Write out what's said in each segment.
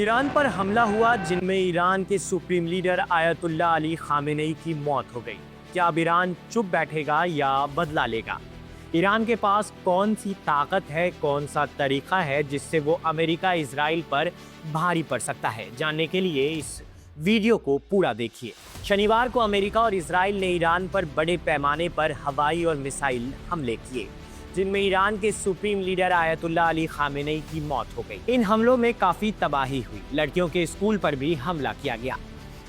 Iran पर हमला हुआ जिनमें ईरान के supreme leader Ayatollah Ali Khamenei की मौत हो गई। क्या अब ईरान चुप बैठेगा या बदला लेगा? ईरान के पास कौन सी ताकत है, कौन सा तरीका है जिससे वो अमेरिका इजराइल पर भारी पड़ सकता है? जानने के लिए इस वीडियो को पूरा देखिए। शनिवार को अमेरिका और इजराइल ने ईरान पर बड़े पैमाने पर हवाई और मिसाइल हमले किए, जिनमें ईरान के supreme leader Ayatollah Ali Khamenei की मौत हो गई। इन हमलों में काफी तबाही हुई। लड़कियों के स्कूल पर भी हमला किया गया।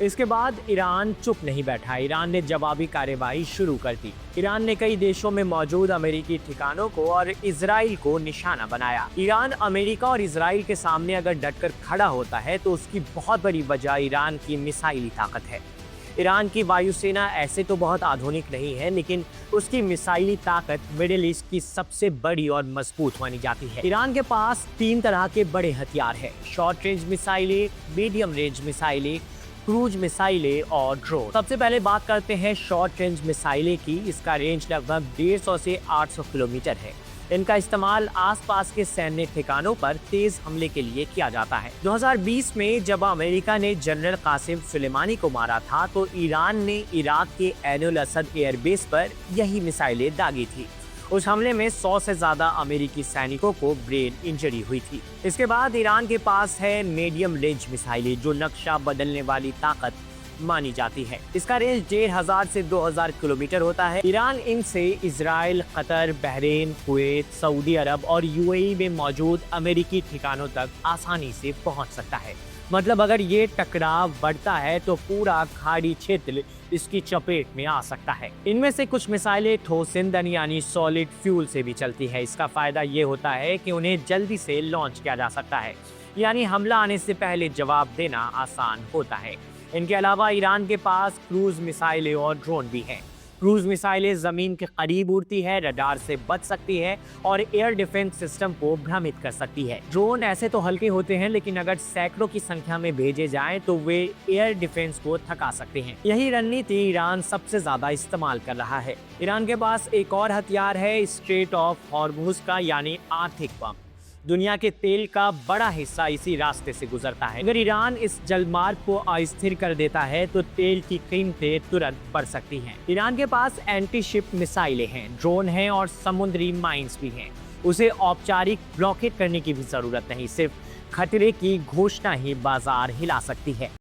इसके बाद ईरान चुप नहीं बैठा। ईरान ने जवाबी कार्रवाई शुरू कर दी। ईरान ने कई देशों में मौजूद अमेरिकी ठिकानों को और इजराइल को निशाना बनाया। ईरान अमेरिका और इजराइल के सामने अगर डटकर खड़ा होता है तो उसकी बहुत बड़ी वजह ईरान की मिसाइली ताकत है। ईरान की वायुसेना ऐसे तो बहुत आधुनिक नहीं है, लेकिन उसकी मिसाइली ताकत मिडिल ईस्ट की सबसे बड़ी और मजबूत मानी जाती है। ईरान के पास 3 तरह के बड़े हथियार हैं: शॉर्ट रेंज मिसाइलें, मीडियम रेंज मिसाइलें, क्रूज मिसाइलें और ड्रोन। सबसे पहले बात करते हैं शॉर्ट रेंज मिसाइलें की। इसका रेंज लगभग 150 से 800 किलोमीटर है। इनका इस्तेमाल आसपास के सैन्य ठिकानों पर तेज हमले के लिए किया जाता है। 2020 में जब अमेरिका ने जनरल कासिम सुलेमानी को मारा था तो ईरान ने इराक के ऐन अल असद एयरबेस पर यही मिसाइलें दागी थी। उस हमले में 100 से ज्यादा अमेरिकी सैनिकों को ब्रेन इंजरी हुई थी। इसके बाद ईरान के पास है मीडियम रेंज मिसाइलें, जो नक्शा बदलने वाली ताकत मानी जाती है। इसका रेंज 1500 से 2000 किलोमीटर होता है। ईरान इनसे Israel, Qatar, Bahrain, Kuwait, Saudi Arab और यूएई में मौजूद अमेरिकी ठिकानों तक आसानी से पहुंच सकता है। मतलब अगर ये टकराव बढ़ता है तो पूरा खाड़ी क्षेत्र इसकी चपेट में आ सकता है। इनमें से कुछ मिसाइलें ठोस ईंधन यानी सॉलिड फ्यूल से भी चलती है। इसका फायदा ये होता है कि उन्हें जल्दी से लॉन्च किया जा सकता है, यानी हमला आने से पहले जवाब देना आसान होता है। इनके अलावा ईरान के पास क्रूज मिसाइलें और ड्रोन भी हैं। क्रूज मिसाइलें जमीन के करीब उड़ती है, रडार से बच सकती है और एयर डिफेंस सिस्टम को भ्रमित कर सकती है। ड्रोन ऐसे तो हल्के होते हैं, लेकिन अगर सैकड़ों की संख्या में भेजे जाएं तो वे एयर डिफेंस को थका सकते हैं। यही रणनीति ईरान सबसे ज्यादा इस्तेमाल कर रहा है। ईरान के पास एक और हथियार है, स्ट्रेट ऑफ हॉर्मुज का यानी आर्थिक बम। दुनिया के तेल का बड़ा हिस्सा इसी रास्ते से गुजरता है। अगर ईरान इस जलमार्ग को अस्थिर कर देता है तो तेल की कीमतें तुरंत बढ़ सकती हैं। ईरान के पास एंटी शिप मिसाइलें हैं, ड्रोन हैं और समुद्री माइंस भी हैं। उसे औपचारिक ब्लॉकेट करने की भी जरूरत नहीं, सिर्फ खतरे की घोषणा ही बाजार हिला सकती है।